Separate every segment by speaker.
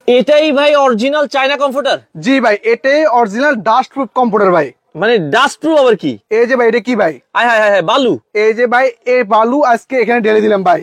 Speaker 1: এটাই ভাই original China comforter?
Speaker 2: জি ভাই, এটাই অরিজিনাল ডাস্ট প্রুফ কমফোর্টার ভাই।
Speaker 1: মানে ডাস্ট প্রুফ আবার কি?
Speaker 2: এই যে ভাই, এটা কি ভাই?
Speaker 1: আয় হায় হায় হায়, বালু।
Speaker 2: এই যে ভাই, এই বালু আজকে এখানে ঢেলে দিলাম ভাই।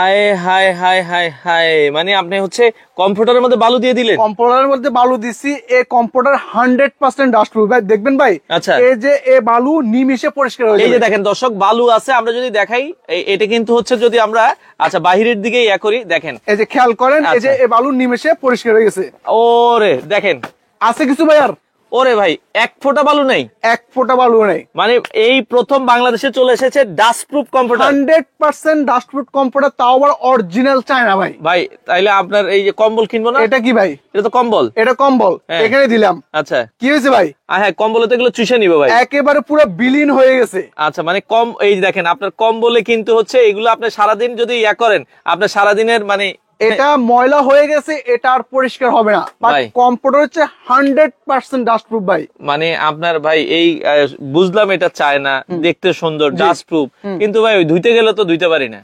Speaker 1: আয় হায় হায় হায় হায়, মানে আপনি হচ্ছে কম্পিউটারের মধ্যে বালু দিয়ে দিলেন?
Speaker 2: কম্পিউটারের মধ্যে বালু দিছি। এই কম্পিউটার 100% ডাস্ট প্রুফ ভাই, দেখবেন ভাই।
Speaker 1: আচ্ছা,
Speaker 2: এই যে এই বালু নিমিশে পরিষ্কার হয়ে যাবে।
Speaker 1: এই যে দেখেন দর্শক, বালু আছে। আমরা যদি দেখাই, এটা কিন্তু হচ্ছে যদি আমরা আচ্ছা বাহিরের দিকে ইয়া করি, দেখেন
Speaker 2: এই যে খেয়াল করেন, এই যে এই বালু নিমিশে পরিষ্কার হয়ে গেছে।
Speaker 1: ওরে দেখেন,
Speaker 2: আছে কিছু ভাই আর?
Speaker 1: ওরে ভাই, এক ফোঁটা বালু নেই।
Speaker 2: এক ফোঁটা বালু নেই।
Speaker 1: মানে এই প্রথম বাংলাদেশে চলে এসেছে dust proof computer.
Speaker 2: 100% dust proof computer, তাও আবার অরিজিনাল চায়না ভাই।
Speaker 1: ভাই তাইলে আপনার এই যে কম্বল কিনবো না?
Speaker 2: এটা কি ভাই?
Speaker 1: এটা তো কম্বল।
Speaker 2: এটা কম্বল,
Speaker 1: হ্যাঁ।
Speaker 2: এখানে দিলাম।
Speaker 1: আচ্ছা,
Speaker 2: কি হয়েছে ভাই?
Speaker 1: হ্যাঁ, কম্বলে তো এগুলো চুষে নিবে ভাই,
Speaker 2: একেবারে পুরো বিলীন হয়ে গেছে।
Speaker 1: আচ্ছা, মানে কম, এই যে দেখেন আপনার কম্বলে কিন্তু হচ্ছে এগুলো আপনি সারাদিন যদি ইয়া করেন, আপনার সারাদিনের মানে
Speaker 2: এটা ময়লা হয়ে গেছে, এটা আর পরিষ্কার হবে না।
Speaker 1: ভাই
Speaker 2: কম্পিউটার হচ্ছে 100% ডাস্ট প্রুফ ভাই।
Speaker 1: মানে আপনার ভাই এই বুঝলাম এটা চায় না, দেখতে সুন্দর, ডাস্ট প্রুফ, কিন্তু ভাই ওই ধুইতে গেলে তো ধুইতে পারি না।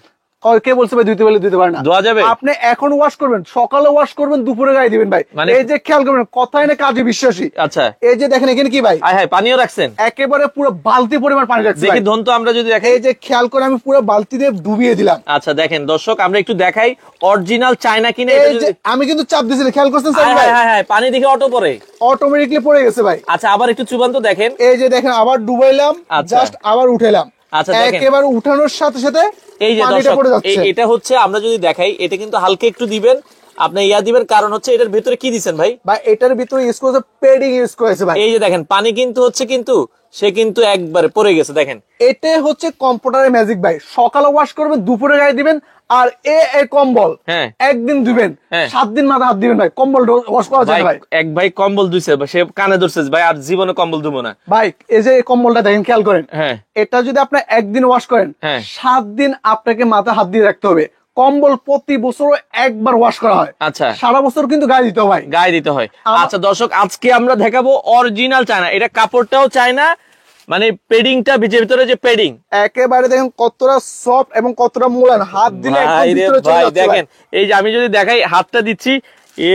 Speaker 2: কে বলছে ভাই ধুইতে বলে ধুইতে পারে না?
Speaker 1: ধোয়া যাবে?
Speaker 2: আপনি এখন ওয়াশ করবেন, সকালে ওয়াশ করবেন, দুপুরে গায়ে দিবেন ভাই।
Speaker 1: মানে
Speaker 2: এই যে খেয়াল করবেন, কথাই না কাজে বিশ্বাসী।
Speaker 1: আচ্ছা,
Speaker 2: এই যে দেখেন এখানে কি ভাই?
Speaker 1: আয় হায়, পানিও রাখছেন?
Speaker 2: একেবারে পুরো বালতি পরিমাণ পানি রাখছি
Speaker 1: দেখি
Speaker 2: ভাই।
Speaker 1: ধন তো আমরা যদি দেখাই,
Speaker 2: এই যে খেয়াল করে আমি পুরো বালতি দিয়ে ডুবিয়ে দিলাম।
Speaker 1: আচ্ছা দেখেন দর্শক, আমরা একটু দেখাই অরিজিনাল চায়না কিনে।
Speaker 2: এই যে আমি কিন্তু চাপ দিয়েছিলাম, খেয়াল করছেন স্যার ভাই?
Speaker 1: হ্যাঁ, পানি দেখে অটো পরে
Speaker 2: অটোমেটিকলি পড়ে গেছে ভাই।
Speaker 1: আচ্ছা, আবার একটু চুবান তো দেখেন।
Speaker 2: এই যে দেখেন, আবার ডুবাইলাম,
Speaker 1: আচ্ছা।
Speaker 2: জাস্ট আবার উঠাইলাম।
Speaker 1: আচ্ছা দেখেন,
Speaker 2: একেবারে উঠানোর সাথে সাথে
Speaker 1: এই যে
Speaker 2: পানিটা
Speaker 1: দর্শক,
Speaker 2: পড়ে যাচ্ছে।
Speaker 1: এটা হচ্ছে আমরা যদি দেখাই, এটা কিন্তু হালকা একটু দিবেন, আপনি ইয়া দিবেন, কারণ হচ্ছে এটার ভিতরে কি দিচ্ছেন ভাই?
Speaker 2: ভাই এটার ভিতরে ইউজ করেছে পেডিং ইউজ করেছে ভাই।
Speaker 1: এই যে দেখেন পানি কিন্তু হচ্ছে, কিন্তু সে কিন্তু একবারে পড়ে গেছে দেখেন।
Speaker 2: এটাই হচ্ছে কম্পিউটারের ম্যাজিক ভাই। সকালে ওয়াশ করবেন, দুপুরে গায়ে দিবেন। আর এই কম্বল
Speaker 1: হ্যাঁ
Speaker 2: একদিন ধুবেন,
Speaker 1: হ্যাঁ
Speaker 2: 7 দিন মাথা হাত দিবেন ভাই, কম্বল ওয়াশ করা যায় না ভাই।
Speaker 1: এক ভাই কম্বল ধুইছে, সে কানে ধরছে ভাই, আর জীবনে কম্বল ধুবো না
Speaker 2: ভাই। এই যে কম্বলটা দেখেন, খেয়াল করেন।
Speaker 1: হ্যাঁ,
Speaker 2: এটা যদি আপনি একদিন ওয়াশ করেন,
Speaker 1: হ্যাঁ
Speaker 2: 7 দিন আপনাকে মাথা হাত দিয়ে রাখতে হবে। কম্বল প্রতি বছর একবার ওয়াশ করা হয়।
Speaker 1: আচ্ছা,
Speaker 2: সারা বছর কিন্তু গায়ে দিতে হয়,
Speaker 1: গায়ে দিতে হয়। আচ্ছা দর্শক, আজকে আমরা দেখাবো অরিজিনাল চায়না। এটা কাপড়টাও চায়না, মানে পেডিংটা, ভিতরে যে পেডিং,
Speaker 2: একেবারে দেখেন কতটা সফট এবং কতটা মোলায়েম, হাত দিলে একদম ভিতরে চলে যাচ্ছে
Speaker 1: দেখেন। এই যে আমি যদি দেখাই, হাতটা দিচ্ছি,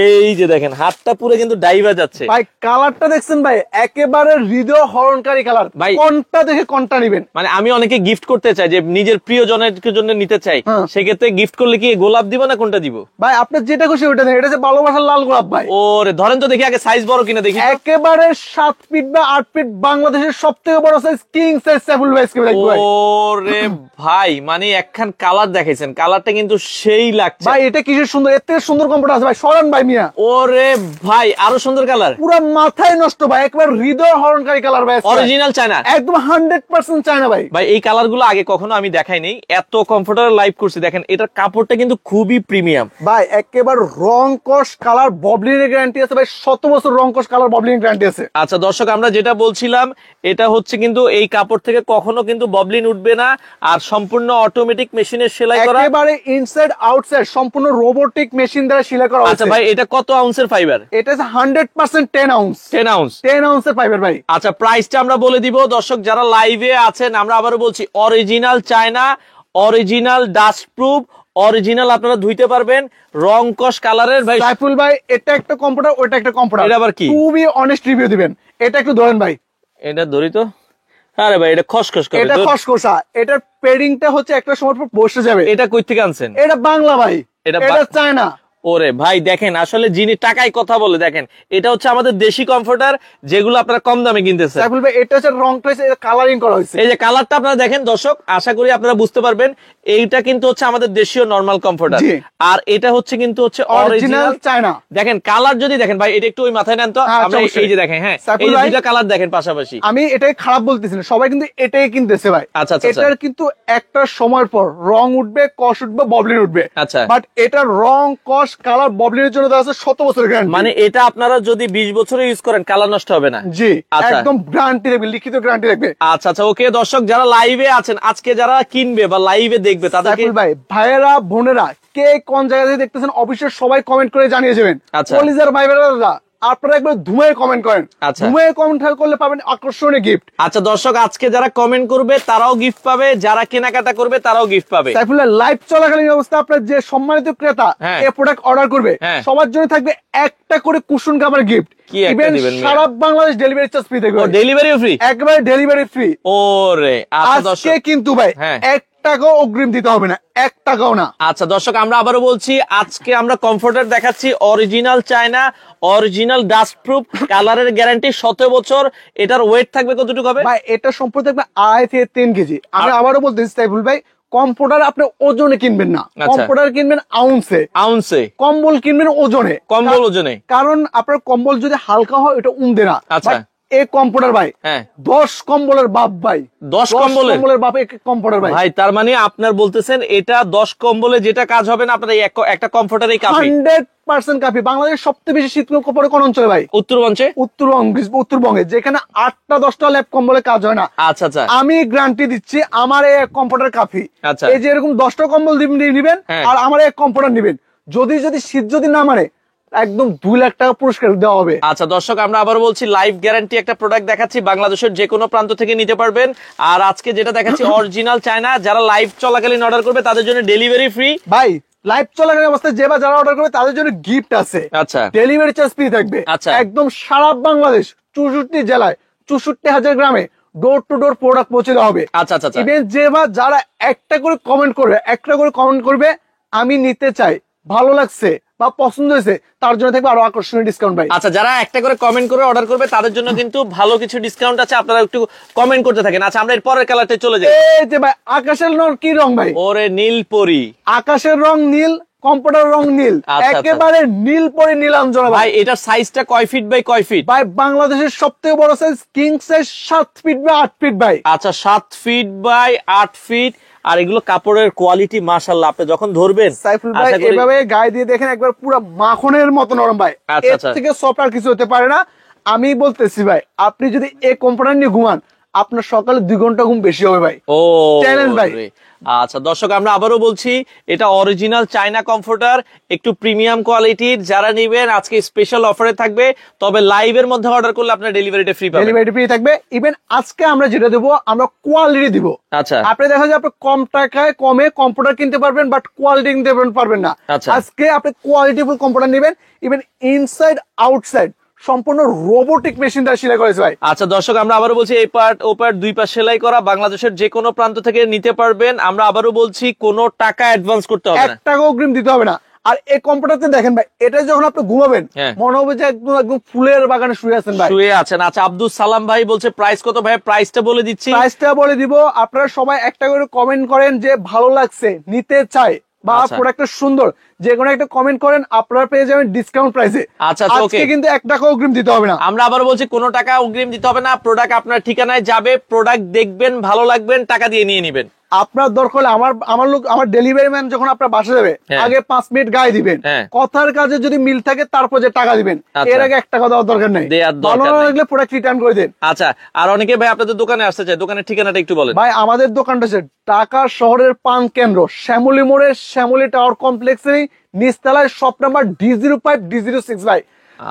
Speaker 1: এই যে দেখেন হাতটা পুরো কিন্তু ডাইভা যাচ্ছে
Speaker 2: ভাই। কালারটা দেখছেন ভাই, একেবারে হৃদয় হরণকারী কালার ভাই। কোনটা দেখে কোনটা নিবেন?
Speaker 1: মানে আমি অনেকে গিফট করতে চাই, যে নিজের প্রিয় জনের জন্য নিতে চাই, সেক্ষেত্রে গিফট করলে কি গোলাপ দিব না কোনটা দিব?
Speaker 2: ভাই আপনার যেটা খুশি ওটা দেন। এটা হচ্ছে ভালোবাসার লাল গোলাপ ভাই।
Speaker 1: ওরে ধরেন তো দেখি আগে, সাইজ বড় কিনা দেখি।
Speaker 2: একেবারে 7 ফিট বা 8 ফিট, বাংলাদেশের সবথেকে বড় সাইজ কিং সাইজ সাইফুল ভাই।
Speaker 1: ওরে ভাই, মানে একখান কালার দেখাইছেন, কালারটা কিন্তু সেই লাগছে
Speaker 2: ভাই। এটা কিসের সুন্দর, এর থেকে সুন্দর কম্পিউটার আছে ভাই? সরান ভাই মিয়া।
Speaker 1: ওরে ভাই, আরো সুন্দর কালার,
Speaker 2: পুরো মাথায় নষ্ট ভাই, একবার হৃদয় হরণকারী কালার ভাই।
Speaker 1: অরিজিনাল চায়না,
Speaker 2: একদম 100% চায়না ভাই।
Speaker 1: ভাই এই কালার গুলো আগে কখনো আমি দেখাই নাই, এত কমফোর্টেবল লাইভ করছি। দেখেন এটার কাপড়টা কিন্তু খুবই প্রিমিয়াম
Speaker 2: ভাই। একেবারে রং কস কালার ববলিং এর গ্যারান্টি আছে ভাই। 7 বছর রং কস কালার ববলিং গ্যারান্টি আছে।
Speaker 1: আচ্ছা দর্শক, আমরা যেটা বলছিলাম, এটা হচ্ছে কিন্তু এই কাপড় থেকে কখনো কিন্তু ববলিন উঠবে না, আর সম্পূর্ণ অটোমেটিক মেশিনের সেলাই করা,
Speaker 2: একেবারে ইনসাইড আউটসাইড সম্পূর্ণ রোবোটিক মেশিন দ্বারা সেলাই করা হয়েছে।
Speaker 1: আচ্ছা ভাই, এটা কত আউন্সের ফাইবার?
Speaker 2: এটা 100% 10 আউন্স।
Speaker 1: 10 আউন্স,
Speaker 2: 10 আউন্সের ফাইবার ভাই।
Speaker 1: আচ্ছা, প্রাইসটা আমরা বলে দিব দর্শক যারা লাইভে আছেন। আমরা আবারও বলছি, original China, original dust proof, original আপনারা ধুইতে পারবেন, রং কস কালারের। ভাই
Speaker 2: সাইফুল ভাই, এটা একটা কম্পিউটার, ওটা একটা কম্পিউটার।
Speaker 1: এটা আবার কি?
Speaker 2: খুবই অনেস্ট রিভিউ দিবেন। এটা একটু ধরেন ভাই।
Speaker 1: এটা ধরি তো। আরে ভাই, এটা খসখস করে,
Speaker 2: এটা খসখসা। এটার পেডিংটা হচ্ছে একটা সময় পর বসে যাবে।
Speaker 1: এটা কই থেকে আনছেন?
Speaker 2: এটা বাংলা ভাই, এটা চায়না।
Speaker 1: ওরে ভাই দেখেন, আসলে যিনি টাকায় কথা বলে, দেখেন এটা হচ্ছে আমাদের দেশি কমফোর্টার, যেগুলো আপনারা কম দামে কিনতেছেন।
Speaker 2: সাইফুল ভাই, এটা হচ্ছে রং ট্রেস, কালারিং করা হয়েছে।
Speaker 1: এই যে কালারটা আপনারা দেখেন দর্শক, আশা করি আপনারা বুঝতে পারবেন, এইটা কিন্তু হচ্ছে আমাদের দেশীয় নরমাল কমফোর্টার, আর এটা হচ্ছে কিন্তু হচ্ছে অরিজিনাল
Speaker 2: চায়না।
Speaker 1: দেখেন কালার যদি দেখেন ভাই, এটা একটু ওই মাথায় নেন তো, আমরা এই যে দেখেন, হ্যাঁ এই যে দুইটা কালার দেখেন পাশাপাশি।
Speaker 2: আমি এটাই খারাপ বলতেছি না, সবাই কিন্তু এটাই কিনতেছে ভাই।
Speaker 1: আচ্ছা,
Speaker 2: এটার কিন্তু একটা সময় পর রং উঠবে, কস উঠবে, ববলিন উঠবে।
Speaker 1: আচ্ছা,
Speaker 2: বাট এটার রং, কস, কালার, ববলিনের জন্য দেওয়া আছে 7 বছরের গ্যারান্টি।
Speaker 1: মানে এটা আপনারা যদি 20 বছরে ইউজ করেন, কালার নষ্ট হবে না।
Speaker 2: জি, একদম গ্যারান্টি থাকবে, লিখিত গ্যারান্টি থাকবে।
Speaker 1: আচ্ছা আচ্ছা, ওকে দর্শক যারা লাইভে আছেন, আজকে যারা কিনবে বা লাইভে দেখবে, তাদেরকে
Speaker 2: ভাই, ভাইয়েরা, বোনেরা, কে কোন জায়গা থেকে দেখতেছেন অবশ্যই সবাই কমেন্ট করে জানিয়ে যাবেন।
Speaker 1: আচ্ছা,
Speaker 2: কলিজার ভাই বোনেরা, আপনারা একবার ধুমায় কমেন্ট করেন।
Speaker 1: আচ্ছা।
Speaker 2: ধুমায় কমেন্ট করলে পাবেন আকর্ষণীয় গিফট।
Speaker 1: আচ্ছা দর্শক, আজকে যারা কমেন্ট করবে তারাও গিফট পাবে, যারা কেনাকাটা করবে তারাও গিফট পাবে।
Speaker 2: সাইফুল্লাহ লাইভ চলাকালীন অবস্থা আপনার যে সম্মানিত ক্রেতা
Speaker 1: হ্যাঁ।
Speaker 2: এই প্রোডাক্ট অর্ডার করবে
Speaker 1: হ্যাঁ।
Speaker 2: সবার জন্য থাকবে একটা করে কুশন কাভার গিফট।
Speaker 1: কি একটা
Speaker 2: ইভেন
Speaker 1: দিবেন মিয়া?
Speaker 2: সারা বাংলাদেশ ডেলিভারি চার্জ ফ্রি থাকবে।
Speaker 1: ডেলিভারিও ফ্রি?
Speaker 2: একবারে ডেলিভারি ফ্রি।
Speaker 1: ওরে আচ্ছা
Speaker 2: আজকে
Speaker 1: দর্শক,
Speaker 2: কিন্তু ভাই
Speaker 1: হ্যাঁ।
Speaker 2: 1 টাকাও অগ্রিম দিতে হবে না, 1 টাকাও না।
Speaker 1: আচ্ছা দর্শক, আমরা আবারও বলছি, আজকে আমরা কমফোর্টার দেখাচ্ছি original China, original dust proof, কালারের গ্যারান্টি 17 বছর। এটার ওয়েট থাকবে কতটুকু হবে?
Speaker 2: ভাই এটা সম্পর্কে থাকবে 2.5 থেকে 3 কেজি। আমি আবারও বলতেছি সাইফুল ভাই, কম্পিউটার আপনি ওজনে কিনবেন না,
Speaker 1: আচ্ছা।
Speaker 2: কম্পিউটার কিনবেন আউন্সে।
Speaker 1: আউন্সে?
Speaker 2: কম্বল কিনবেন ওজনে।
Speaker 1: কম্বল ওজনে?
Speaker 2: কারণ আপনার কম্বল যদি হালকা হয় এটা উমদে না।
Speaker 1: আচ্ছা।
Speaker 2: এই কম্পিউটার ভাই
Speaker 1: হ্যাঁ।
Speaker 2: 10 কম্বলের বাপ ভাই,
Speaker 1: 10 কম্বলের
Speaker 2: বাপ এক কম্পিউটার ভাই।
Speaker 1: ভাই তার মানে আপনার বলতেছেন এটা 10 কম্বলে যেটা কাজ হবে না আপনার এই একটা কমফোর্টারই কাফি?
Speaker 2: 100% কাফি। বাংলাদেশের সবচেয়ে বেশি শীত পড়ে কোন অঞ্চলে ভাই?
Speaker 1: উত্তরবঙ্গে।
Speaker 2: উত্তরবঙ্গে, যেখানে 8টা 10টা ল্যাপ কম্বলে কাজ হয় না।
Speaker 1: আচ্ছা আচ্ছা।
Speaker 2: আমি গ্যারান্টি দিচ্ছি আমার এই কম্পিউটার কাফি।
Speaker 1: আচ্ছা।
Speaker 2: এই যে এরকম 10টা কম্বল নিবেন
Speaker 1: হ্যাঁ।
Speaker 2: আর আমার এক কম্পিউটার নিবেন, যদি শীত যদি না মানে একদম 2 লাখ টাকা পুরস্কার দেওয়া হবে।
Speaker 1: আচ্ছা দর্শক, আমরা আবার বলছি লাইভ গ্যারান্টি একটা প্রোডাক্ট দেখাচ্ছি, বাংলাদেশের যে কোনো প্রান্ত থেকে নিতে পারবেন। আর আজকে যেটা দেখাচ্ছি অরিজিনাল চায়না, যারা লাইভ চলাকালীন অর্ডার করবে তাদের জন্য ডেলিভারি ফ্রি।
Speaker 2: ভাই লাইভ চলাকালীন অবস্থায় যারা অর্ডার করবে তাদের জন্য গিফট আছে।
Speaker 1: আচ্ছা।
Speaker 2: ডেলিভারি চার্জ ফ্রি থাকবে।
Speaker 1: আচ্ছা।
Speaker 2: একদম সারা বাংলাদেশ 64 জেলায় 64,000 গ্রামে ডোর টু ডোর প্রোডাক্ট পৌঁছে দেওয়া হবে।
Speaker 1: আচ্ছা আচ্ছা।
Speaker 2: ইভেন যারা একটা করে কমেন্ট করবে আমি নিতে চাই, ভালো লাগছে বা পছন্দ হয়েছে, তার জন্য থাকবে আরো আকর্ষণীয় ডিসকাউন্ট ভাই।
Speaker 1: আচ্ছা, যারা একটা করে কমেন্ট করে অর্ডার করবে তাদের জন্য কিন্তু ভালো কিছু ডিসকাউন্ট আছে, আপনারা একটু কমেন্ট করতে থাকেন। আচ্ছা, আমরা এর পরের কালারতে চলে যাই।
Speaker 2: এই যে ভাই আকাশের রং কি রং ভাই?
Speaker 1: ওরে নীলপরি।
Speaker 2: আকাশের রং নীল, কম্পিউটার রং নীল,
Speaker 1: আচ্ছা।
Speaker 2: একেবারে নীল পরে নীলাঞ্জনা
Speaker 1: ভাই এটার সাইজটা কয় ফিট বাই কয় ফিট?
Speaker 2: ভাই বাংলাদেশের সবথেকে বড় size king size 7 feet by 8 feet ভাই।
Speaker 1: আচ্ছা, 7 ফিট বাই 8 ফিট। আর এগুলো কাপড়ের কোয়ালিটি মাশাআল্লাহ, আপনি যখন ধরবেন
Speaker 2: সাইফুল ভাই এভাবে গায়ে দিয়ে দেখেন একবার পুরো মাখনের মতো নরম ভাই।
Speaker 1: আচ্ছা,
Speaker 2: এর
Speaker 1: আচ্ছা।
Speaker 2: থেকে সফট আর কিছু হতে পারে না। আমি বলতেছি ভাই, আপনি যদি এই কম্পিউটার নিয়ে ঘুমান আপনার সকালে 2 ঘন্টা ঘুম বেশি হবে ভাই।
Speaker 1: ও
Speaker 2: চ্যালেঞ্জ ভাই।
Speaker 1: আচ্ছা দর্শক, আমরা আবারও বলছি এটা অরিজিনাল চায়না কমফোর্টার, একটু প্রিমিয়াম কোয়ালিটির। যারা নেবেন আজকে স্পেশাল অফারে থাকবে, তবে লাইভের মধ্যে অর্ডার করলে আপনার ডেলিভারিটা ফ্রি পাবেন।
Speaker 2: ডেলিভারি ফ্রি থাকবে। ইভেন আজকে আমরা যেটা দেবো আমরা কোয়ালিটি দিব।
Speaker 1: আচ্ছা।
Speaker 2: আপনি দেখা যায় আপনি কম টাকায় কমে কম্পিউটার কিনতে পারবেন, বাট কোয়ালিটি কিনতে পারবেন না।
Speaker 1: আচ্ছা।
Speaker 2: আজকে আপনি কোয়ালিটিফুল কম্পিউটার নেবেন, ইভেন ইনসাইড আউটসাইড সম্পূর্ণ রোবোটিক মেশিন দ্বারা সেলাই করেছে ভাই।
Speaker 1: আচ্ছা দর্শক, আমরা আবারও বলছি এই পার্ট ও পার্ট 2 পাশ সেলাই করা, বাংলাদেশের যে কোনো প্রান্ত থেকে নিতে পারবেন। আমরা আবারও বলছি কোনো টাকা অ্যাডভান্স করতে হবে
Speaker 2: 1
Speaker 1: না,
Speaker 2: টাকা অগ্রিম দিতে হবে না। আর এই কম্পিউটারতে দেখেন ভাই, এটা যখন আপনি ঘুমাবেন
Speaker 1: হ্যাঁ।
Speaker 2: মনে হবে যে একদম ফুলের বাগানে শুয়ে আছেন ভাই।
Speaker 1: শুয়ে আছেন। আচ্ছা, আব্দুল সালাম ভাই বলছে প্রাইস কত ভাই? প্রাইসটা বলে দিচ্ছি।
Speaker 2: প্রাইসটা বলে দিব। আপনারা সবাই একটা করে কমেন্ট করেন যে ভালো লাগছে, নিতে চাই বা
Speaker 1: আচ্ছা।
Speaker 2: প্রোডাক্টটা সুন্দর, যে কোনো একটা কমেন্ট করেন, আপনারা পেয়ে যাবেন ডিসকাউন্ট প্রাইসে।
Speaker 1: আচ্ছা,
Speaker 2: আজকে
Speaker 1: ওকে।
Speaker 2: কিন্তু 1 টাকা অগ্রিম দিতে হবে না।
Speaker 1: আমরা আবার বলছি কোনো টাকা অগ্রিম দিতে হবে না, প্রোডাক্ট আপনার ঠিকানায় যাবে, প্রোডাক্ট দেখবেন, ভালো লাগবেন, টাকা দিয়ে নিয়ে নেবেন।
Speaker 2: আপনার দরকার হলে আমার ডেলিভারি ম্যান যখন আপনার বাসা যাবে
Speaker 1: হ্যাঁ।
Speaker 2: আগে 5 মিনিট গায়ে দিবেন,
Speaker 1: হ্যাঁ।
Speaker 2: কথার কাজে যদি মিল থাকে তারপর যে টাকা দিবেন।
Speaker 1: আচ্ছা।
Speaker 2: এর আগে 1 টাকা দেওয়ার দরকার নেই।
Speaker 1: দেওয়ার দরকার
Speaker 2: ভালো না
Speaker 1: নেই।
Speaker 2: লাগলে প্রোডাক্ট রিটার্ন করে দেন।
Speaker 1: আচ্ছা, আর অনেকে ভাই আপনাদের দোকানে আসতে চায়, দোকানের ঠিকানাটা একটু বলেন।
Speaker 2: ভাই আমাদের দোকানটা হচ্ছে ঢাকা শহরের পান কেন্দ্র শ্যামলী মোড়ের শ্যামলী টাওয়ার কমপ্লেক্সের নিচতলায় শপ নাম্বার D05 D06 ভাই।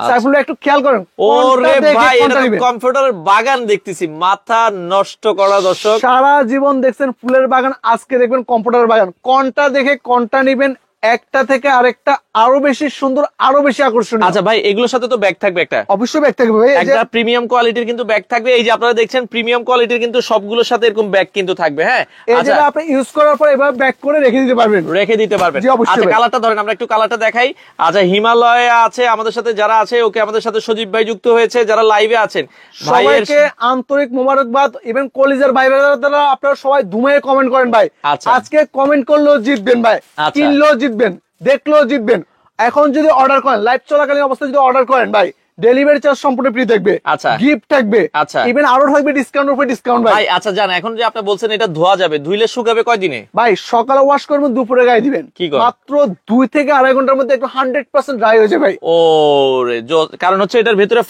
Speaker 2: সাইফুল একটু খেয়াল করেন।
Speaker 1: ওরে ভাই, এটা কম্পিউটারের বাগান দেখতেছি, মাথা নষ্ট করা দর্শক।
Speaker 2: সারা জীবন দেখছেন ফুলের বাগান, আজকে দেখবেন কম্পিউটার বাগান। কোনটা দেখে কোনটা নিবেন, একটা থেকে আরেকটা আরো বেশি সুন্দর, আরো বেশি আকর্ষণীয়।
Speaker 1: আচ্ছা ভাই, এগুলোর সাথে তো ব্যাগ থাকবে একটা?
Speaker 2: অবশ্যই ব্যাগ থাকবে ভাই। এই যে
Speaker 1: একটা প্রিমিয়াম কোয়ালিটির কিন্তু ব্যাগ থাকবে। এই যে আপনারা দেখছেন প্রিমিয়াম কোয়ালিটির কিন্তু সবগুলোর সাথে এরকম ব্যাগ কিন্তু থাকবে। হ্যাঁ,
Speaker 2: এই
Speaker 1: আচ্ছা,
Speaker 2: যেটা আপনি ইউজ করার পর এভাবে ব্যাক করে রেখে দিতে পারবেন।
Speaker 1: রেখে দিতে পারবেন।
Speaker 2: জি, অবশ্যই
Speaker 1: আচ্ছা,
Speaker 2: ভাই।
Speaker 1: কালারটা ধরেন, আমরা একটু কালারটা দেখাই। আচ্ছা, হিমালয় আছে আমাদের সাথে, যারা আছে ওকে আমাদের সাথে সজীব ভাই যুক্ত হয়েছে, যারা লাইভে আছেন ভাইয়ের
Speaker 2: সবাইকে আন্তরিক মোবারকবাদ। ইভেন কলিজার ভাই দ্বারা আপনারা সবাই ধুমে কমেন্ট করেন ভাই।
Speaker 1: আচ্ছা।
Speaker 2: আজকে কমেন্ট করলেও জিতবেন ভাই,
Speaker 1: আচ্ছা।
Speaker 2: কিনলেও জিতবেন, দেখলেও জিতবেন। এখন যদি অর্ডার করেন, লাইভ চলাকালীন অবস্থায় যদি অর্ডার করেন ভাই, ডেলিভারি চার্জ সম্পূর্ণ ফ্রি থাকবে।
Speaker 1: আচ্ছা।
Speaker 2: গিফট থাকবে।
Speaker 1: আচ্ছা।
Speaker 2: ইভেন আরো থাকবে ডিসকাউন্টের উপরে ডিসকাউন্ট ভাই।
Speaker 1: ভাই আচ্ছা জান, এখন যে আপনি বলছেন এটা ধোয়া যাবে, ধুইলে শুকাবে কয়দিনে?
Speaker 2: ভাই সকালে ওয়াশ করবেন, দুপুরে গায়ে দিবেন,
Speaker 1: কি কর?
Speaker 2: মাত্র 2 থেকে আড়াই ঘন্টার মধ্যে একটু 100% ড্রাই হয়ে যাবে ভাই।
Speaker 1: ওরে কারণ হচ্ছে এটার ভিতরে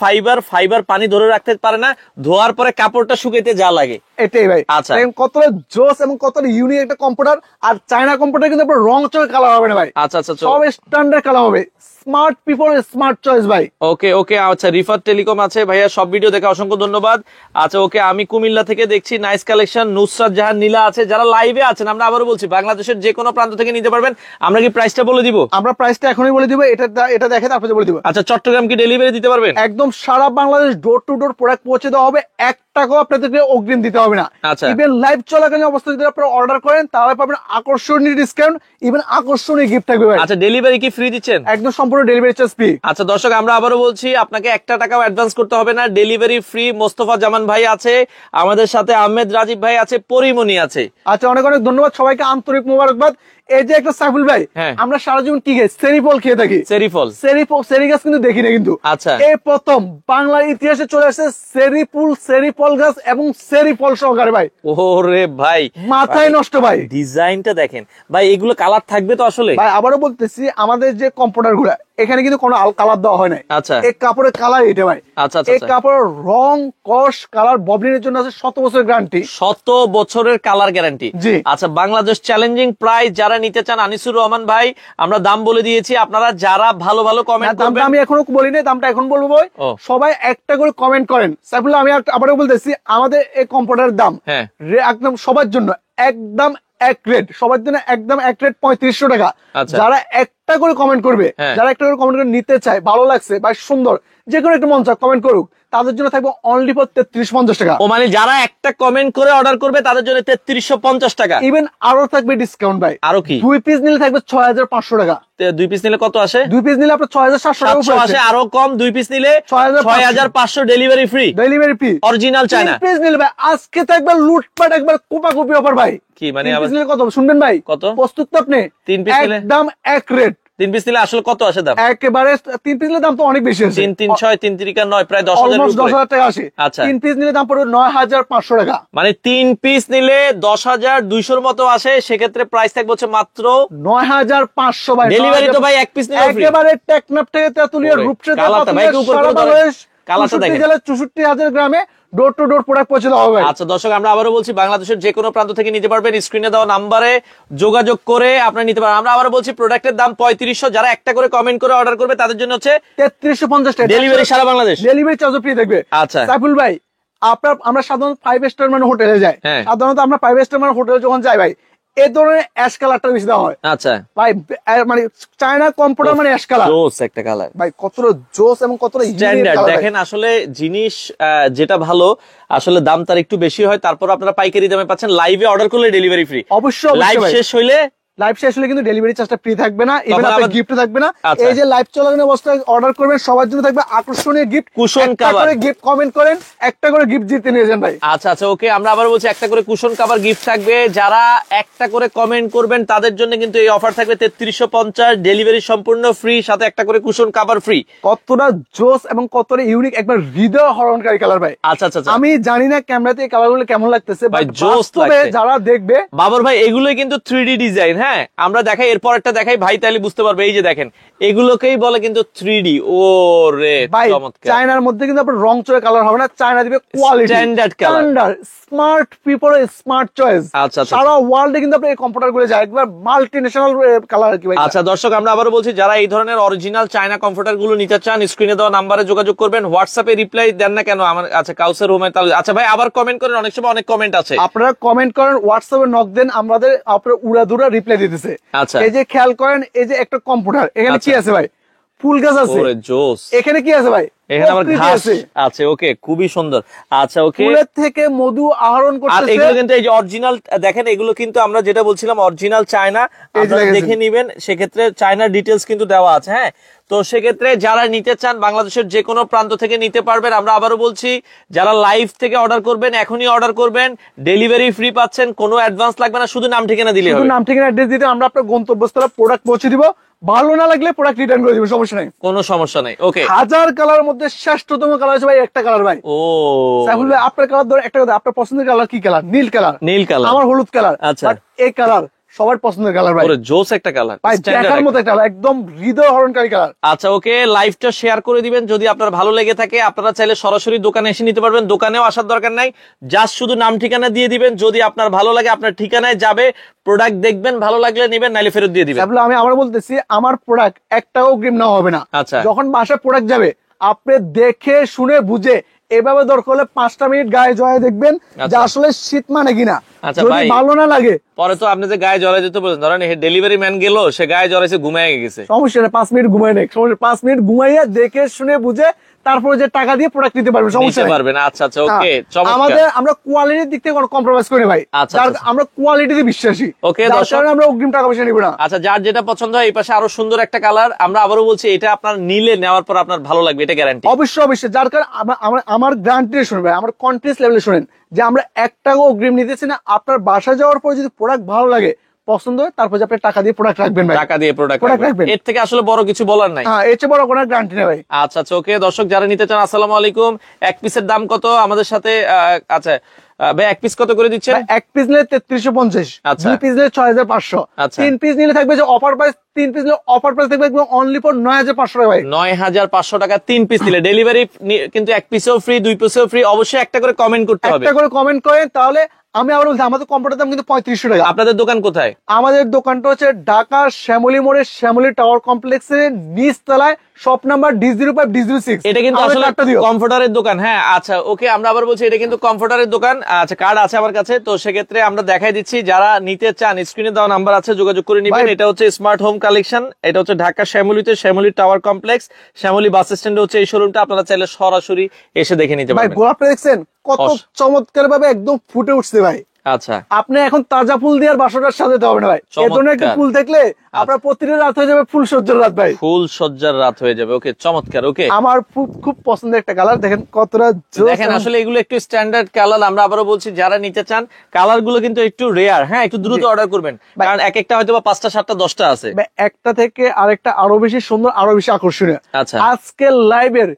Speaker 1: ফাইবার পানি ধরে রাখতে পারে না, ধোয়ার পরে কাপড়টা শুকাইতে যা লাগে।
Speaker 2: এটাই ভাই।
Speaker 1: আচ্ছা।
Speaker 2: কতটা জোস এবং কতটা ইউনিক একটা কম্পিউটার। আর চায়না কম্পিউটার কিন্তু আপনার রং চয়েস কালার হবে না ভাই।
Speaker 1: আচ্ছা আচ্ছা,
Speaker 2: সব স্ট্যান্ডার্ড কালার হবে। স্মার্ট পিপল স্মার্ট চয়েস ভাই।
Speaker 1: ওকে ওকে। ওকে আচ্ছা রিফাত টেলিকম আছে ভাইয়া, সব ভিডিও দেখে অসংখ্য ধন্যবাদ। আচ্ছা ওকে, আমি কুমিল্লা থেকে দেখছি, নাইস কালেকশন। নুসরাত জাহান নীলা আছে, যারা লাইভে আছেন আমরা আবারও বলছি বাংলাদেশের যে কোনো প্রান্ত থেকে নিতে পারবেন। আমরা কি প্রাইসটা বলে দিব?
Speaker 2: আমরা প্রাইসটা এখনই বলে দিব, এটা দেখে তারপরে বলে দিব।
Speaker 1: আচ্ছা চট্টগ্রাম কি ডেলিভারি দিতে পারবেন?
Speaker 2: একদম সারা Bangladesh door to door product পৌঁছে দেওয়া হবে, 1 টাকাও আপনাদেরকে অগ্রিম দিতে হবে না।
Speaker 1: আচ্ছা।
Speaker 2: ইভেন লাইভ চলাকালীন অবস্থায় যদি আপনারা অর্ডার করেন তাহলে পাবেন আকর্ষণীয় ডিসকাউন্ট, ইভেন আকর্ষণীয় গিফট থাকবে ভাই।
Speaker 1: আচ্ছা ডেলিভারি কি ফ্রি দিচ্ছেন?
Speaker 2: একদম সম্পূর্ণ ডেলিভারি চার্জ ফ্রি।
Speaker 1: আচ্ছা দর্শক আমরা আবারও বলছি, আপনাকে 1 টাকাও অ্যাডভান্স করতে হবে না, ডেলিভারি ফ্রি। মোস্তফা জামান ভাই আছে আমাদের সাথে, আহমেদ রাজীব ভাই আছে, পরিমণি আছে।
Speaker 2: আচ্ছা অনেক অনেক ধন্যবাদ সবাইকে, আন্তরিক মোবারকবাদ। এই যে একটা সাইফুল ভাই,
Speaker 1: হ্যাঁ।
Speaker 2: আমরা সারা জীবন কি খাই? সেরি ফল খেয়ে থাকি। সেরি গাছ কিন্তু দেখি না কিন্তু।
Speaker 1: আচ্ছা।
Speaker 2: এই প্রথম বাংলার ইতিহাসে চলে আসছে সেরি ফল গাছ এবং সেরি ফল সহকারে ভাই।
Speaker 1: ওরে ভাই
Speaker 2: মাথায় নষ্ট ভাই,
Speaker 1: ডিজাইনটা দেখেন ভাই, এগুলো কালার থাকবে তো আসলে?
Speaker 2: ভাই আবারও বলতেছি, আমাদের যে কম্পিউটার গুলা এখানে কিন্তু কোনো কালার দেওয়া হয় নাই।
Speaker 1: আচ্ছা।
Speaker 2: এই কাপড়ের কালার এটা ভাই।
Speaker 1: আচ্ছা
Speaker 2: এই কাপড়ের রং কস কালার ববলিনের জন্য আছে 7 বছরের গ্যারান্টি।
Speaker 1: 7 বছরের কালার গ্যারান্টি।
Speaker 2: জি।
Speaker 1: আচ্ছা বাংলাদেশ চ্যালেঞ্জিং প্রাইস, যারা নিতে চান আনিসুর রহমান ভাই আমরা দাম বলে দিয়েছি, আপনারা যারা ভালো ভালো কমেন্ট
Speaker 2: দামটা
Speaker 1: করবেন।
Speaker 2: আমি এখনো বলি নাই, দামটা এখন বলবো ভাই।
Speaker 1: ও।
Speaker 2: সবাই একটা করে কমেন্ট করেন। সাইফুল্লাহ আমি আবারও বলতেছি, আমাদের এই কম্পিউটারের দাম
Speaker 1: হ্যাঁ।
Speaker 2: একদম সবার জন্য একদম এক রেট, সবার জন্য একদম এক রেট 3500 টাকা।
Speaker 1: আচ্ছা।
Speaker 2: যারা একটা করে কমেন্ট করবে,
Speaker 1: হ্যাঁ।
Speaker 2: যারা একটা করে কমেন্ট করে নিতে চায়, ভালো লাগছে বা সুন্দর যে কোনো একটা মন চায় কমেন্ট করুক, তাদের জন্য থাকবে অনলি ফর 3350 টাকা।
Speaker 1: ও মানে যারা একটা কমেন্ট করে অর্ডার করবে তাদের জন্য 3350 টাকা।
Speaker 2: ইভেন আরো থাকবে ডিসকাউন্ট ভাই।
Speaker 1: আরো কি?
Speaker 2: 2 পিস নিলে থাকবে 6500 টাকা।
Speaker 1: 2 পিস নিলে কত আসে?
Speaker 2: 2 পিস নিলে আপনার 6700 টাকা
Speaker 1: 700 আসে, আরো কম। 2 পিস নিলে 6500 ডেলিভারি ফ্রি।
Speaker 2: ডেলিভারি ফি
Speaker 1: অরিজিনাল চায়না।
Speaker 2: 3 পিস নিলে ভাই আজকে থাকবে লুটপাট, একবার কোপাকুপি অফার ভাই।
Speaker 1: কি মানে
Speaker 2: 3
Speaker 1: আবার
Speaker 2: পিস নিলে কত শুনবেন ভাই?
Speaker 1: কত?
Speaker 2: প্রস্তুত তো আপনি?
Speaker 1: 3 পিস নিলে
Speaker 2: একদম এক রেট।
Speaker 1: 3 পিস নিলে আসলে কত আসে দাম?
Speaker 2: একেবারে 3 পিস নিলে দাম তো অনেক বেশি আছে।
Speaker 1: 3 3 6 3 3 9 প্রায় 10,000
Speaker 2: অলমোস্ট 10,000 টাকা আসে।
Speaker 1: আচ্ছা।
Speaker 2: 3 পিস নিলে দাম পড়বে 9500 টাকা।
Speaker 1: মানে 3 পিস নিলে 10,200 এর মতো আসে, সেক্ষেত্রে প্রাইস থাকবে হচ্ছে মাত্র
Speaker 2: 9500 ভাই।
Speaker 1: ডেলিভারি তো ভাই 1 পিস নিলে ফ্রি।
Speaker 2: একেবারে টেকনাফ থেকে তেতুলিয়া
Speaker 1: ওরে,
Speaker 2: রূপসা
Speaker 1: কালারটা ভাই একটু উপর করে ধরেন। কালারটা দেখেন।
Speaker 2: 64,000 গ্রামে ডোর টু ডোর প্রোডাক্ট পৌঁছে দেওয়া হবে।
Speaker 1: আচ্ছা দর্শক আমরা আবারও বলছি, বাংলাদেশের যে কোনো প্রান্ত থেকে নিতে পারবেন, স্ক্রিনে দেওয়া নাম্বারে যোগাযোগ করে আপনারা নিতে পারেন। আমরা আবারও বলছি প্রোডাক্টের দাম 3500, যারা একটা করে কমেন্ট করে অর্ডার করবে তাদের জন্য হচ্ছে
Speaker 2: 3350 টাকা
Speaker 1: ডেলিভারি সারা বাংলাদেশ।
Speaker 2: ডেলিভারি চার্জ ফ্রি থাকবে।
Speaker 1: আচ্ছা।
Speaker 2: সাইফুল ভাই, আমরা সাধারণত 5 স্টার মানে হোটেলে যাই।
Speaker 1: হ্যাঁ।
Speaker 2: সাধারণত আমরা 5 স্টার মানে হোটেলে যখন যাই ভাই, এই ধরনের অ্যাশ কালারটা বেশি দেওয়া হয়
Speaker 1: আচ্ছা
Speaker 2: ভাই। মানে চায়না কম্পিউটার মানে অ্যাশ কালার
Speaker 1: জোস একটা কালার
Speaker 2: ভাই, কতটা জোস এবং কতটা
Speaker 1: স্ট্যান্ডার্ড। দেখেন আসলে জিনিস যেটা ভালো আসলে দাম তার একটু বেশি হয়, তারপর আপনারা পাইকারি দামে পাচ্ছেন। লাইভে অর্ডার করলে ডেলিভারি ফ্রি।
Speaker 2: অবশ্যই
Speaker 1: লাইভ
Speaker 2: ভাই।
Speaker 1: শেষ হইলে
Speaker 2: লাইভ শেষ হলে কিন্তু ডেলিভারি চার্জটা ফ্রি থাকবে না, ইভেন
Speaker 1: তখন
Speaker 2: আপনার
Speaker 1: আবার-
Speaker 2: গিফট থাকবে না।
Speaker 1: আচ্ছা।
Speaker 2: এই যে লাইভ চলাকালীন অবস্থায় অর্ডার করবেন সবার জন্য থাকবে আকর্ষণীয় গিফট।
Speaker 1: কুশন
Speaker 2: একটা
Speaker 1: কভার।
Speaker 2: করে গিফট কমেন্ট করেন, একটা করে গিফট জিতে নিয়ে যান ভাই।
Speaker 1: আচ্ছা আচ্ছা ওকে, আমরা আবার বলছি একটা করে কুশন কভার গিফট থাকবে, যারা একটা করে কমেন্ট করবেন তাদের জন্য কিন্তু এই অফার থাকবে 3350, ডেলিভারি সম্পূর্ণ ফ্রি, সাথে একটা করে কুশন কভার ফ্রি।
Speaker 2: কতটা জোস এবং কতটা ইউনিক, একবার হৃদয় হরণকারী কালার ভাই।
Speaker 1: আচ্ছা আচ্ছা আচ্ছা।
Speaker 2: আমি জানি না ক্যামেরাতে এই কালারগুলো কেমন লাগতেছে,
Speaker 1: ভাই,
Speaker 2: বাট
Speaker 1: জোস
Speaker 2: বাস্তবে
Speaker 1: লাগছে।
Speaker 2: যারা দেখবে,
Speaker 1: বাবর ভাই এগুলোই কিন্তু 3D ডিজাইন। হ্যাঁ আমরা দেখাই, এরপর একটা দেখাই ভাই, তাহলে বুঝতে পারবে। এই যে দেখেন এগুলোকেই বলে কিন্তু 3D। ও রে
Speaker 2: ভাই
Speaker 1: চমৎকার।
Speaker 2: চায়নার মধ্যে কিন্তু আপনার রং চয়ে কালার হবে না, চায়না দিবে quality,
Speaker 1: Standard color।
Speaker 2: Standard, smart people smart choice.
Speaker 1: আচ্ছা, আচ্ছা,
Speaker 2: সারা ওয়ার্ল্ডে কিন্তু আপনি এই কম্পিউটার গুলো যায়, একবার মাল্টি ন্যাশনাল কালার কি ভাই।
Speaker 1: আচ্ছা দর্শক আমরা আবারও বলছি, যারা এই ধরনের অরিজিনাল চায়না কমফোর্টার গুলো নিতে চান স্ক্রিনে দেওয়া নাম্বারে যোগাযোগ করবেন। হোয়াটসঅ্যাপে রিপ্লাই দেন না কেন আমার? আচ্ছা কাউসার হুমায়ুন তাহলে। আচ্ছা ভাই আবার কমেন্ট করেন, অনেক সময় অনেক কমেন্ট আছে।
Speaker 2: আপনারা কমেন্ট করেন, হোয়াটসঅ্যাপে নক দেন, আমাদের আপনার উড়াধুরা রিপ্লাই দিতেছে।
Speaker 1: আচ্ছা।
Speaker 2: এই যে খেয়াল করেন, এই যে একটা কম্পিউটার, এখানে কি
Speaker 1: আচ্ছা।
Speaker 2: আছে ভাই? ফুল গাছ আছে।
Speaker 1: ওরে জোস।
Speaker 2: এখানে কি আছে ভাই?
Speaker 1: এখানে আবার
Speaker 2: প্রকৃতি
Speaker 1: ঘাস
Speaker 2: আছে।
Speaker 1: আছে। ওকে খুবই সুন্দর। আচ্ছা ওকে।
Speaker 2: ফুলের থেকে মধু আহরণ
Speaker 1: আর
Speaker 2: করতেছে।
Speaker 1: এগুলো কিন্তু এই যে অরিজিনাল, দেখেন এগুলো কিন্তু আমরা যেটা বলছিলাম অরিজিনাল চায়না,
Speaker 2: এই যে
Speaker 1: আপনারা
Speaker 2: দেখেছেন।
Speaker 1: দেখে নিবেন, সেক্ষেত্রে চায়নার ডিটেলস কিন্তু দেওয়া আছে। হ্যাঁ তো সেক্ষেত্রে যারা নিতে চান বাংলাদেশের যে কোনো প্রান্ত থেকে নিতে পারবেন। আমরা আবারও বলছি, যারা লাইভ থেকে অর্ডার করবেন এখনই অর্ডার করবেন, ডেলিভারি ফ্রি পাচ্ছেন, কোনো অ্যাডভান্স লাগবে না, শুধু নাম ঠিকানা দিলে
Speaker 2: শুধু
Speaker 1: হবে।
Speaker 2: নাম ঠিকানা অ্যাড্রেস দিতে আমরা আপনার গন্তব্যস্থলে প্রোডাক্ট পৌঁছে দিব। ভালো না লাগলে প্রোডাক্ট রিটার্ন করে দিব, সমস্যা নাই।
Speaker 1: কোনো সমস্যা নাই। ওকে।
Speaker 2: হাজার কালারের মধ্যে শ্রেষ্ঠতম কালার আছে ভাই একটা কালার ভাই।
Speaker 1: ও
Speaker 2: সাইফুল ভাই আপনার কালার ধরে একটা কথা, আপনার পছন্দের কালার কি কালার? নীল কালার।
Speaker 1: নীল কালার।
Speaker 2: আমার হলুদ কালার।
Speaker 1: আচ্ছা।
Speaker 2: বাট এই কালার সবার পছন্দের কালার ভাই।
Speaker 1: ওরে জোস একটা কালার,
Speaker 2: ভাই দেখার মতো একটা কালার, একদম হৃদয় হরণকারী কালার।
Speaker 1: আচ্ছা ওকে, লাইভটা শেয়ার করে দিবেন যদি আপনার ভালো লেগে থাকে। আপনারা চাইলে সরাসরি দোকানে এসে নিতে পারবেন, দোকানেও আসার দরকার নাই, জাস্ট শুধু নাম ঠিকানা দিয়ে দিবেন। যদি আপনার ভালো লাগে আপনার ঠিকানায় যাবে, প্রোডাক্ট দেখবেন, ভালো লাগলে নেবেন, নাইলে ফেরত দিয়ে দিবেন।
Speaker 2: আমি আবার বলতেছি, আমার প্রোডাক্ট একটাও অগ্রিম নেওয়া হবে না।
Speaker 1: আচ্ছা।
Speaker 2: যখন বাসায় প্রোডাক্ট যাবে আপনি দেখে শুনে বুঝে এভাবে দরকার হলে 5টা মিনিট গায়ে জয়ে দেখবেন যে আসলে শীত মানে কিনা।
Speaker 1: আচ্ছা
Speaker 2: যদি
Speaker 1: ভাই,
Speaker 2: ভালো না লাগে
Speaker 1: পরে তো আপনি যে গায়ে জড়াই দিতে বলেন, ধরেন ডেলিভারি ম্যান গেল, সে গায়ে জড়াইছে, ঘুমায় গেছে,
Speaker 2: সমস্যা নেই, 5 মিনিট ঘুমাই নেই, সমস্যা 5 মিনিট ঘুমাইয়া দেখে শুনে বুঝে তারপরে যে টাকা দিয়ে প্রোডাক্ট নিতে পারবেন, সমস্যা
Speaker 1: নিতে
Speaker 2: নেই।
Speaker 1: পারবেন। আচ্ছা আচ্ছা, ওকে,
Speaker 2: আমাদের আমরা কোয়ালিটির দিক থেকে কোনো কম্প্রোমাইজ করি ভাই।
Speaker 1: আচ্ছা,
Speaker 2: যার
Speaker 1: আচ্ছা।
Speaker 2: আমরা কোয়ালিটিতে বিশ্বাসী,
Speaker 1: ওকে,
Speaker 2: যার
Speaker 1: দর্শক,
Speaker 2: কারণে আমরা অগ্রিম টাকা পয়সা নিব না।
Speaker 1: আচ্ছা, যার যেটা পছন্দ হয়, এই পাশে আরো সুন্দর একটা কালার, আমরা আবারও বলছি এটা আপনার নিলে নেওয়ার পর আপনার ভালো লাগবে, এটা গ্যারান্টি।
Speaker 2: অবশ্যই অবশ্যই, যার কারণে আমার গ্যারান্টি শুনবেন, আমার কনফিডেন্স লেভেলে শুনেন যে আমরা 1 টাকাও অগ্রিম নিতেছি না। আপনার বাসা যাওয়ার পর যদি প্রোডাক্ট ভালো লাগে, পছন্দ হয়, তারপর যে আপনি টাকা দিয়ে প্রোডাক্ট রাখবেন ভাই,
Speaker 1: টাকা দিয়ে প্রোডাক্ট রাখবেন, এর থেকে আসলে বড় কিছু বলার নাই।
Speaker 2: হ্যাঁ, এর চেয়ে বড় কোনো গ্যারান্টি নেই ভাই।
Speaker 1: আচ্ছা আচ্ছা, ওকে, দর্শক যারা নিতে চান, আসসালামু আলাইকুম। এক পিসের দাম কত আমাদের সাথে? আচ্ছা ভাই, এক পিস কত করে দিচ্ছেন?
Speaker 2: 1 পিস নিলে 3350,
Speaker 1: আচ্ছা।
Speaker 2: 2 পিস নিলে 6500,
Speaker 1: আচ্ছা।
Speaker 2: 3 পিস নিলে থাকবে যে অফার প্রাইস, 3 পিস নিলে অফার প্রাইস থাকবে অনলি ফর 9500 টাকা ভাই।
Speaker 1: 9500 টাকা 3 পিস নিলে ডেলিভারি কিন্তু 1 পিসেও ফ্রি, 2 পিসেও ফ্রি। অবশ্যই একটা করে কমেন্ট করতে হবে।
Speaker 2: একটা করে কমেন্ট করেন, তাহলে আমি আবার বলছি আমাদের কম্পিউটার দাম কিন্তু 3500 টাকা।
Speaker 1: আপনাদের দোকান কোথায়?
Speaker 2: আমাদের দোকানটা হচ্ছে ঢাকা শ্যামলী মোড়ের শ্যামলী টাওয়ার কমপ্লেক্সের নিচ তলায়, শপ নাম্বার D05 D06।
Speaker 1: এটা কিন্তু আসলে কমফোর্টারের দোকান। হ্যাঁ, আচ্ছা, ওকে, আমরা আবার বলছি এটা কিন্তু কমফোর্টারের দোকান। আচ্ছা, কার্ড আছে আমার কাছে, তো সেক্ষেত্রে আমরা দেখাই দিচ্ছি, যারা নিতে চান স্ক্রিনে দেওয়া নাম্বার আছে, যোগাযোগ করে নেবেন। এটা হচ্ছে স্মার্ট হোম কালেকশন, এটা হচ্ছে ঢাকা শ্যামলীতে, শ্যামলী টাওয়ার কমপ্লেক্স, শ্যামলী বাস স্ট্যান্ডে হচ্ছে এই শোরুমটা। আপনারা চাইলে সরাসরি এসে দেখে নিতে
Speaker 2: ভাই।
Speaker 1: পারবেন।
Speaker 2: গোলাপটা দেখছেন কত চমৎকার ভাবে একদম ফুটে উঠছে ভাই।
Speaker 1: আচ্ছা,
Speaker 2: আপনি এখন তাজা ফুল দিয়ে আর বাসটার সাজাতে হবে না ভাই, এ ধরনের একটা ফুল দেখলে আপনার প্রতিদিন রাত হয়ে যাবে ফুল সজ্জার রাত ভাই,
Speaker 1: ফুল সজ্জার রাত হয়ে যাবে। ওকে, চমৎকার। ওকে,
Speaker 2: আমার খুব পছন্দের একটা কালার, দেখেন কতটা জোস।
Speaker 1: দেখেন আসলে এগুলো একটু স্ট্যান্ডার্ড কালার। আমরা আবারও বলছি, যারা নিতে চান, কালার গুলো কিন্তু একটু রেয়ার। হ্যাঁ, একটু দ্রুত অর্ডার করবেন, কারণ এক একটা হয়তো বা 5টা 7টা 10টা আছে।
Speaker 2: একটা থেকে আরেকটা আরো বেশি সুন্দর, আরো বেশি আকর্ষণীয়।
Speaker 1: আচ্ছা,
Speaker 2: আজকে লাইভের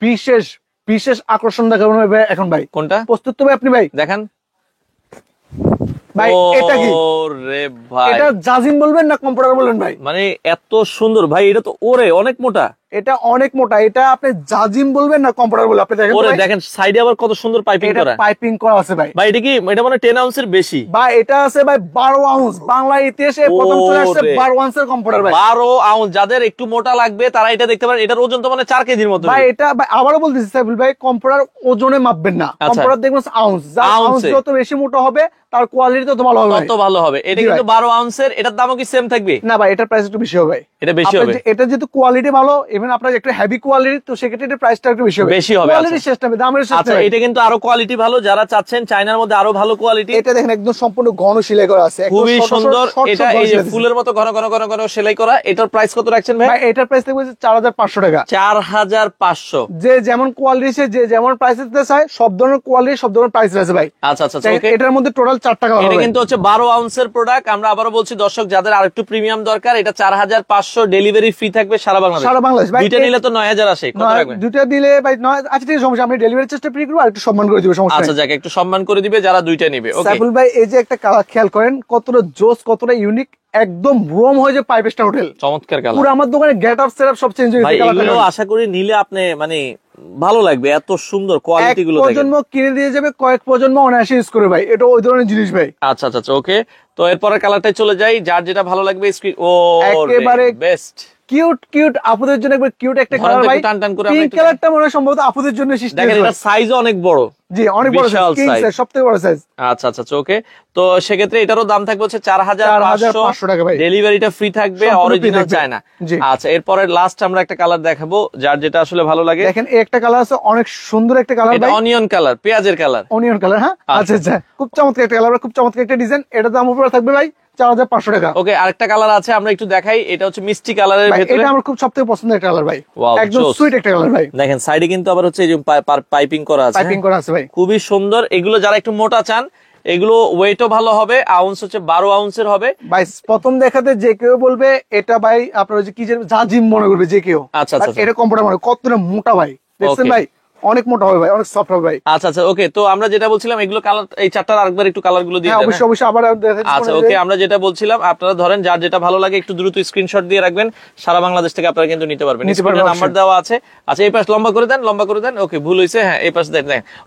Speaker 2: বিশেষ বিশেষ আকর্ষণ দেখাবো ভাই। এখন ভাই
Speaker 1: কোনটা
Speaker 2: প্রস্তুত তো ভাই? আপনি ভাই
Speaker 1: দেখান
Speaker 2: ভাই, এটা কি?
Speaker 1: ওরে ভাই,
Speaker 2: এটা জাজিম বলবেন না কম্পিউটার বলবেন ভাই?
Speaker 1: মানে এত সুন্দর ভাই, এটা তো ওরে অনেক মোটা।
Speaker 2: এটা অনেক মোটা, এটা আপনি জাজিম বলবেন না কম্পিউটার বলবেন? আপনি দেখেন,
Speaker 1: ওরে দেখেন সাইডে আবার কত সুন্দর পাইপিং
Speaker 2: এটা
Speaker 1: করা।
Speaker 2: পাইপিং করা আছে ভাই।
Speaker 1: ভাই এটা কি, এটা মানে 10 আউন্সের বেশি
Speaker 2: ভাই, এটা আছে ভাই 12 আউন্স। বাংলা ইতিহাসে প্রথম চলে আসছে 12 আউন্সের কম্পিউটার ভাই।
Speaker 1: 12 আউন্স, যাদের একটু মোটা লাগবে তারা এটা দেখতে পারেন। এটার ওজন তো মানে 4 কেজির মতো
Speaker 2: ভাই। এটা ভাই আবারও বলতেছি সাইফুল ভাই, কম্পিউটার ওজনে মাপবেন না, কম্পিউটার দেখবেন আউন্স। আউন্স যত বেশি মোটা হবে তার কোয়ালিটি তত ভালো হবে,
Speaker 1: তত ভালো হবে। এটা কিন্তু 12 আউন্সের। এটার দামও কি সেম থাকবে?
Speaker 2: না ভাই, এটার প্রাইস একটু বেশি হবে ভাই।
Speaker 1: এটা বেশি হবে।
Speaker 2: এটা যেহেতু কোয়ালিটি ভালো, ইভেন আপনার একটু হেভি কোয়ালিটি, তো সেক্ষেত্রে এটার প্রাইসটা একটু বেশি হবে।
Speaker 1: বেশি হবে।
Speaker 2: কোয়ালিটি শেষ না, দামের শেষ
Speaker 1: আচ্ছা,
Speaker 2: না।
Speaker 1: এটা কিন্তু আরো কোয়ালিটি ভালো, যারা চাচ্ছেন চায়নার মধ্যে আরো ভালো কোয়ালিটি।
Speaker 2: এটা দেখেন একদম সম্পূর্ণ ঘন সেলাই করা আছে,
Speaker 1: খুবই সুন্দর। এটা এই যে ফুলের মতো ঘন ঘন ঘন ঘন সেলাই করা। এটার প্রাইস কত রাখছেন ভাই?
Speaker 2: এটার প্রাইস থাকবে 4500 টাকা।
Speaker 1: 4500।
Speaker 2: যে যেমন কোয়ালিটি, যে যেমন প্রাইস দিতে চায়, সব ধরনের কোয়ালিটি, সব ধরনের প্রাইস আছে ভাই।
Speaker 1: আচ্ছা আচ্ছা, ওকে।
Speaker 2: এটার মধ্যে টোটাল 4 টাকা হবে।
Speaker 1: এটা কিন্তু হচ্ছে 12 আউন্সের প্রোডাক্ট। আমরা আবারো বলছি দর্শক, যাদের আরেকটু প্রিমিয়াম দরকার, এটা 4500, ডেলিভারি ফ্রি থাকবে সারা বাংলাদেশ।
Speaker 2: সারা বাংলাদেশ ভাই।
Speaker 1: দুইটা নিলে তো 9000 আসে। কত রাখবেন?
Speaker 2: দুইটা দিলে ভাই 9। আচ্ছা ঠিক আছে, সমস্যা, আমি ডেলিভারি চেষ্টা ফ্রি করব, আর একটু সম্মান করে দিব, সমস্যা
Speaker 1: আচ্ছা, যাক, একটু সম্মান করে দিবে যারা দুইটা নিবে। ওকে,
Speaker 2: সাইফুল ভাই, এই যে একটা কালার খেয়াল করেন, কতটা জোস, কতটা ইউনিক, একদম রোম হয়ে যে 5 স্টার হোটেল।
Speaker 1: চমৎকার কালার।
Speaker 2: পুরো আমার দোকানে গেট আপ সেটআপ সব চেঞ্জ হয়ে
Speaker 1: ভাই
Speaker 2: গেছে।
Speaker 1: এগুলো আশা করি নিলে আপনি মানে ভালো লাগবে, এত সুন্দর কোয়ালিটি গুলো দেখেন।
Speaker 2: প্রজন্ম কিনে দিয়ে যাবে, কয়েক প্রজন্ম অনায়াসে ইউজ করে ভাই, এটা ওই ধরনের জিনিস ভাই।
Speaker 1: আচ্ছা আচ্ছা, ওকে। তো এরপরের কালারটাই চলে যাই, যার যেটা ভালো লাগবে স্ক্রিন। ও
Speaker 2: একেবারে
Speaker 1: বেস্ট,
Speaker 2: কিউট আপুদের জন্য একবার কিউট একটা
Speaker 1: ধরেন
Speaker 2: কালার
Speaker 1: তো
Speaker 2: ভাই।
Speaker 1: একটু টান টান করে
Speaker 2: পিঙ্ক
Speaker 1: আমরা একটু
Speaker 2: কালারটা মনে হয় সম্ভবত আপুদের জন্য সৃষ্টি
Speaker 1: দেখেন।
Speaker 2: হয়েছে।
Speaker 1: এটা সাইজও অনেক বড়।
Speaker 2: জি, অনেক বড়
Speaker 1: বিশাল
Speaker 2: সাইজ, কিং
Speaker 1: size।
Speaker 2: সাইজ, সবথেকে বড় সাইজ।
Speaker 1: আচ্ছা আচ্ছা, ওকে। তো সেক্ষেত্রে এটারও দাম থাকবে হচ্ছে 4500
Speaker 2: টাকা ভাই।
Speaker 1: ডেলিভারিটা ফ্রি থাকবে,
Speaker 2: সম্পূর্ণ free
Speaker 1: অরিজিনাল
Speaker 2: থাকবে।
Speaker 1: চায়না।
Speaker 2: জি।
Speaker 1: আচ্ছা, এরপরে লাস্ট আমরা একটা কালার দেখাবো, যার যেটা আসলে ভালো লাগে।
Speaker 2: দেখেন, এই একটা কালার আছে, অনেক সুন্দর একটা কালার
Speaker 1: এটা
Speaker 2: ভাই,
Speaker 1: অনিয়ন কালার, পেঁয়াজের কালার।
Speaker 2: Onion colour. হ্যাঁ, আচ্ছা আচ্ছা, খুব চমৎকার একটা কালার, খুব চমৎকার একটা ডিজাইন। এটা দাম উপরে থাকবে ভাই 4500 টাকা।
Speaker 1: ওকে, আরেকটা কালার আছে, আমরা একটু দেখাই। এটা হচ্ছে মিষ্টি কালারের
Speaker 2: ভাই,
Speaker 1: ভিতরে।
Speaker 2: এটা আমার খুব সবথেকে পছন্দের একটা কালার ভাই,
Speaker 1: Wow,
Speaker 2: একদম
Speaker 1: জোস।
Speaker 2: সুইট একটা কালার ভাই।
Speaker 1: দেখেন সাইডে কিন্তু আবার হচ্ছে এই যে পাইপিং করা আছে।
Speaker 2: পাইপিং করা আছে ভাই,
Speaker 1: খুবই সুন্দর। এগুলো যারা একটু মোটা চান, এগুলো ওয়েটও ভালো হবে। আউন্স হচ্ছে 12 আউন্সের হবে
Speaker 2: ভাই। প্রথম দেখাতে যে কেউ বলবে এটা ভাই আপনার যে কি জাজিম মনে করবে যে কেউ।
Speaker 1: আচ্ছা আচ্ছা,
Speaker 2: এটা কম্পিউটার মনে কতটা মোটা ভাই, দেখছেন
Speaker 1: Okay.
Speaker 2: ভাই, অনেক মোটা হবে ভাই, অনেক সফট হবে ভাই।
Speaker 1: আচ্ছা আচ্ছা ওকে, তো আমরা যেটা বলছিলাম এগুলো কালার, এই চারটার আরেকবার একটু কালার গুলো দিয়ে
Speaker 2: হ্যাঁ
Speaker 1: দেন।
Speaker 2: অবশ্যই অবশ্যই, আবার দেখাচ্ছি।
Speaker 1: আচ্ছা ওকে, আমরা যেটা বলছিলাম আপনারা ধরেন যার যেটা ভালো লাগে একটু দ্রুত স্ক্রিনশট দিয়ে রাখবেন, সারা বাংলাদেশ থেকে আপনারা কিন্তু নিতে পারবেন। স্ক্রিনে নাম্বার দেওয়া আছে। আচ্ছা এই পাশ লম্বা করে দেন, লম্বা করে দেন। ওকে ভুল হয়েছে, হ্যাঁ এই পাশ দেন।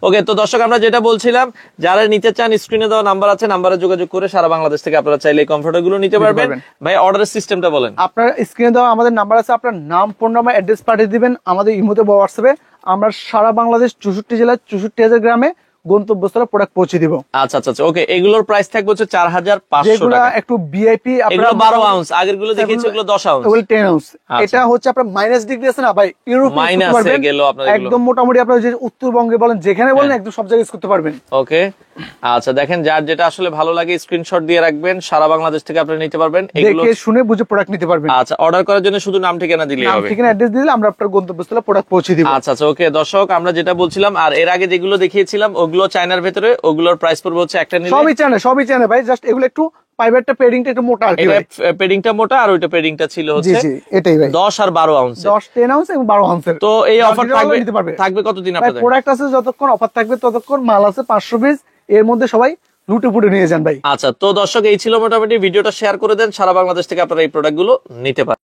Speaker 1: ওকে, তো দর্শক আমরা যেটা বলছিলাম, যারা নিতে চান স্ক্রিনে দেওয়া নাম্বার আছে, নাম্বারে যোগাযোগ করে সারা বাংলাদেশ থেকে আপনারা চাইলে এই কমফোর্টার গুলো নিতে পারবেন। ভাই অর্ডারের সিস্টেমটা বলেন।
Speaker 2: আপনার স্ক্রিনে দেওয়া আমাদের নাম্বার আছে, আপনার নাম, ফোন নাম্বার, অ্যাড্রেস পাঠিয়ে দিবেন আমাদের ইমোতে বা হোয়াটসঅ্যাপে। আমরা সারা বাংলাদেশ 64 জেলার 64,000 গ্রামে গন্তব্যস্থলে প্রোডাক্ট পৌঁছে দিব।
Speaker 1: আচ্ছা আচ্ছা ওকে, এগুলোর প্রাইস থাকবে হচ্ছে 4,500 টাকা।
Speaker 2: একটু ভিআইপি,
Speaker 1: এগুলো 12 আউন্স, আগের গুলো দেখিয়েছি ওগুলো 10 আউন্স,
Speaker 2: ওগুলো 10 আউন্স। এটা হচ্ছে আপনার মাইনাস ডিগ্রি আছে না ভাই, ইউরোপ
Speaker 1: মাইনাসে গেল আপনার এগুলো
Speaker 2: একদম মোটামুটি আপনার যে উত্তরবঙ্গে বলেন যেখানে বলেন একদম সব জায়গায় ইউজ করতে পারবেন।
Speaker 1: ওকে আচ্ছা, দেখেন যার যেটা আসলে ভালো লাগে স্ক্রিনশট দিয়ে রাখবেন, সারা বাংলাদেশ থেকে আপনি নিতে পারবেন এগুলো,
Speaker 2: দেখে শুনে বুঝে প্রোডাক্ট নিতে পারবেন।
Speaker 1: আচ্ছা অর্ডার করার জন্য শুধু নাম ঠিকানা দিলেই
Speaker 2: নাম
Speaker 1: হবে,
Speaker 2: ঠিকানা অ্যাড্রেস দিলে আমরা আপনার গন্তব্যস্থলে প্রোডাক্ট পৌঁছে দিব।
Speaker 1: আচ্ছা আচ্ছা ওকে দর্শক, আমরা যেটা বলছিলাম আর এর আগে যেগুলো দেখিয়েছিলাম ওগুলো চায়নার ভেতরে, ওগুলোর প্রাইস পড়বে হচ্ছে একটা নিলে
Speaker 2: সবই জানে ভাই, জাস্ট এগুলো একটু পাইবারটা পেডিংটা একটু মোটা আর কি ভাই।
Speaker 1: পেডিংটা মোটা আর ওইটা পেডিংটা ছিল
Speaker 2: জি
Speaker 1: হচ্ছে
Speaker 2: জি এটাই ভাই
Speaker 1: 10 আর 12 আউন্স,
Speaker 2: 10 আউন্স এবং 12 আউন্সের।
Speaker 1: তো এই অফার
Speaker 2: নিতে পারবে।
Speaker 1: থাকবে কতদিন
Speaker 2: ভাই
Speaker 1: আপনাদের?
Speaker 2: প্রোডাক্ট আছে যতক্ষণ অফার থাকবে ততক্ষণ, মাল আছে 500 পিস, এর মধ্যে সবাই লুটে পুটে নিয়ে যান ভাই।
Speaker 1: আচ্ছা তো দর্শক এই ছিল মোটামুটি, ভিডিওটা শেয়ার করে দেন, সারা বাংলাদেশ থেকে আপনারা এই প্রোডাক্ট গুলো নিতে পারেন।